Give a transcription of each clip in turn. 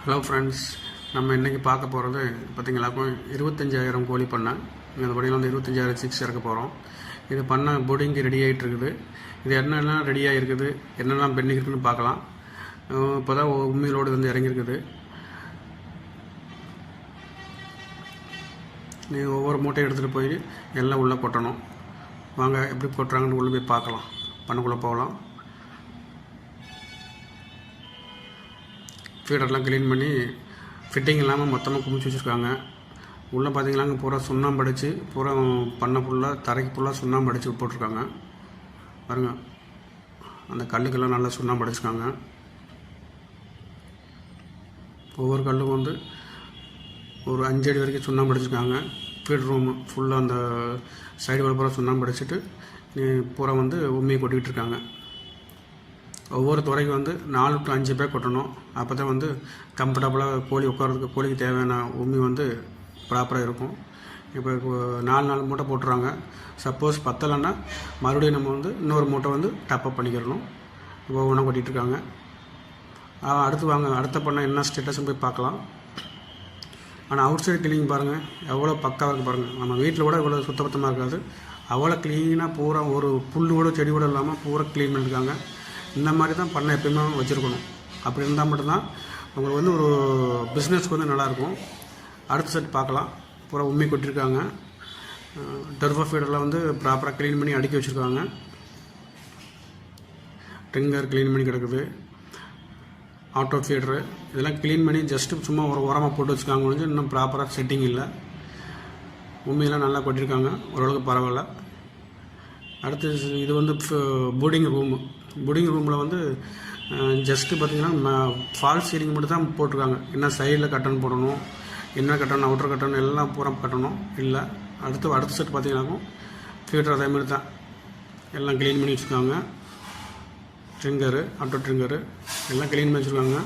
Hello friends, நம்ம இன்றைக்கி பார்க்க போகிறது பார்த்திங்களா 25,000 கோழி பண்ணை. இந்த படியில் வந்து 25,000 சிக்ஸ் இறக்க போகிறோம். இது பண்ண போர்டிங்கு ரெடி ஆகிட்டு இருக்குது. இது என்னெல்லாம் ரெடி ஆகிருக்குது, என்னெல்லாம் பெண்டிங் இருக்குதுன்னு பார்க்கலாம். இப்போ தான் உண்மையிலோடு வந்து இறங்கியிருக்குது. நீ ஒவ்வொரு மூட்டையும் எடுத்துகிட்டு போய் எல்லாம் உள்ளே கொட்டணும். வாங்க எப்படி கொட்டுறாங்கன்னு உள்ளே போய் பார்க்கலாம். பண்ணக்குள்ளே போகலாம். ஃபீடர்லாம் க்ளீன் பண்ணி ஃபிட்டிங் இல்லாமல் மொத்தமாக குமிச்சு வச்சுருக்காங்க. உள்ளே பார்த்தீங்களாங்க பூரா சுண்ணாம்பு அடித்து பூரா பண்ணை ஃபுல்லாக தரைக்கு ஃபுல்லாக சுண்ணாம்பு அடித்து போட்டிருக்காங்க. பாருங்க, அந்த கல்லுக்கெல்லாம் நல்லா சுண்ணாம்பு அடிச்சிருக்காங்க. ஒவ்வொரு கல்லுக்கும் வந்து ஒரு 5 அடி வரைக்கும் சுண்ணாம்பு அடிச்சிருக்காங்க. ஃபீட் ரூம் ஃபுல்லாக அந்த சைடு வர பூரா சுண்ணாம்பு அடிச்சுட்டு பூரா வந்து உண்மையை கொட்டிக்கிட்டு இருக்காங்க. ஒவ்வொரு துறைக்கு வந்து 4 to 5 பேர் கொட்டணும். அப்போ தான் வந்து கம்ஃபர்டபுளாக கோழி உட்காரதுக்கு கோழிக்கு தேவையான உண்மை வந்து ப்ராப்பராக இருக்கும். இப்போ 4 மூட்டை போட்டுறாங்க. சப்போஸ் பத்தலைன்னா மறுபடியும் நம்ம வந்து இன்னொரு மூட்டை வந்து டப்அப் பண்ணிக்கிறணும். இப்போ ஒவ்வொன்றா கொட்டிகிட்ருக்காங்க. அடுத்து வாங்க, அடுத்த பண்ண என்ன ஸ்டேட்டஸ்ன்னு போய் பார்க்கலாம். ஆனால் அவுட் சைடு கிளீனிங் பாருங்கள் எவ்வளோ பக்காவாக இருக்குது பாருங்கள். நம்ம வீட்டில் கூட இவ்வளோ சுத்தபத்தமாக இருக்காது. அவ்வளோ க்ளீனாக பூரா ஒரு புல் கூட செடி கூட இல்லாமல் பூரா க்ளீன் பண்ணியிருக்காங்க. இந்த மாதிரி தான் பண்ணை எப்பயுமே வச்சுருக்கணும். அப்படி இருந்தால் மட்டும்தான் உங்களுக்கு வந்து ஒரு பிஸ்னஸ்க்கு வந்து நல்லாயிருக்கும். அடுத்த செட் பார்க்கலாம். பூரா உண்மை கொட்டியிருக்காங்க. டர்போ ஃபீடர்லாம் வந்து ப்ராப்பராக க்ளீன் பண்ணி அடுக்கி வச்சுருக்காங்க. ட்ரிங்கர் க்ளீன் பண்ணி கிடக்குது. ஆட்டோ ஃபீடரு இதெல்லாம் க்ளீன் பண்ணி ஜஸ்ட்டு சும்மா ஒரு உரமாக போட்டு வச்சுருக்காங்க. கொஞ்சம் இன்னும் ப்ராப்பராக செட்டிங் இல்லை. உண்மையெல்லாம் நல்லா கொட்டியிருக்காங்க. ஓரளவுக்கு பரவாயில்ல. அடுத்து இது வந்து போர்டிங் ரூமில் வந்து ஜஸ்ட்டு பார்த்திங்கன்னா ஃபால் சீலிங் மட்டும் தான் போட்டிருக்காங்க. என்ன சைடில் கட்டன் போடணும், என்ன கட்டணும், அவுட்டர் கட்டணும் எல்லாம் பூரா கட்டணும் இல்லை. அடுத்த செட் பார்த்திங்கன்னாக்கும் ஃபீடர் அதே மாதிரி தான் எல்லாம் க்ளீன் பண்ணி வச்சுருக்காங்க. ட்ரிங்கரு, ஆட்டோ ட்ரிங்கரு எல்லாம் க்ளீன் பண்ணி வச்சுருக்காங்க.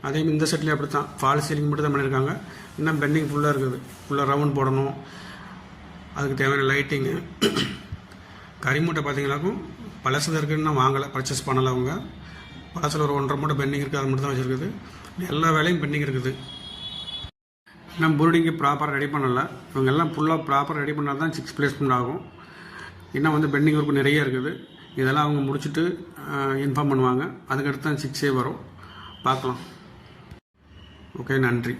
அதே இந்த செட்லேயும் அப்படி தான் ஃபால் சீலிங் மட்டும் தான் பண்ணியிருக்காங்க. இன்னும் பெண்டிங் ஃபுல்லாக இருக்குது. ஃபுல்லாக ரவுண்ட் போடணும். அதுக்கு தேவையான லைட்டிங்கு. கறிமூட்டை பார்த்தீங்கன்னாக்கும் பழசில் இருக்குதுன்னு நான் வாங்கலை, பர்ச்சேஸ் பண்ணலை. அவங்க பழசில் ஒரு 1.5 மூட்டை பெண்டிங் இருக்குது. அது மட்டும் தான் வச்சுருக்குது. எல்லா வேலையும் பெண்டிங் இருக்குது. இன்னும் போர்டிங்கு ப்ராப்பராக ரெடி பண்ணலை. இவங்க எல்லாம் ஃபுல்லாக ப்ராப்பராக ரெடி பண்ணால் தான் 6 பிளேஸ்மெண்ட் ஆகும். இன்னும் வந்து பெண்டிங் ஒர்க் நிறைய இருக்குது. இதெல்லாம் அவங்க முடிச்சுட்டு இன்ஃபார்ம் பண்ணுவாங்க. அதுக்கடுத்து தான் 6 வரும். பார்க்கலாம். ஓகே, நன்றி.